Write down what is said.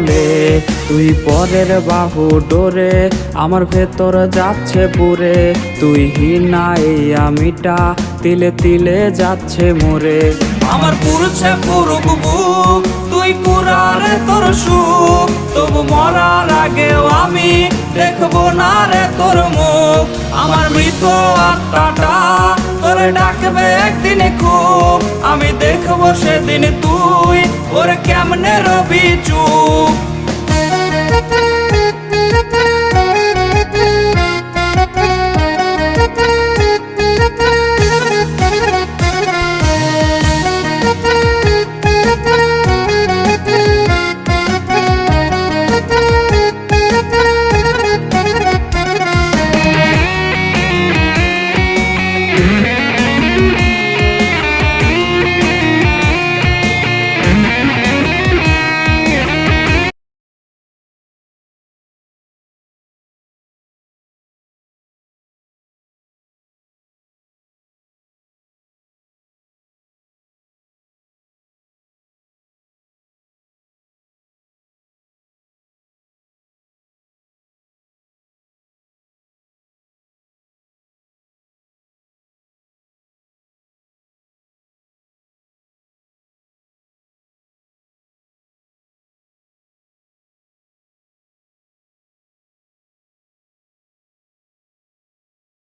বলে তুই পরের বাহু ডোরে আমার ভেতর যাচ্ছে পুরে তুই হিনা এই আমিটা তিলে তিলে যাচ্ছে মোরে আমার পুরুষে পুরুক বুক তুই কুরারে তোর সুখ তবু মরার আগেও আমি দেখবো না রে তোর মুখ আমার মৃত আত্মাটা তোরে ডাকবে একদিন খুব আমি দেখবো সেদিন তুই ওরে কেমনে রবি চুপ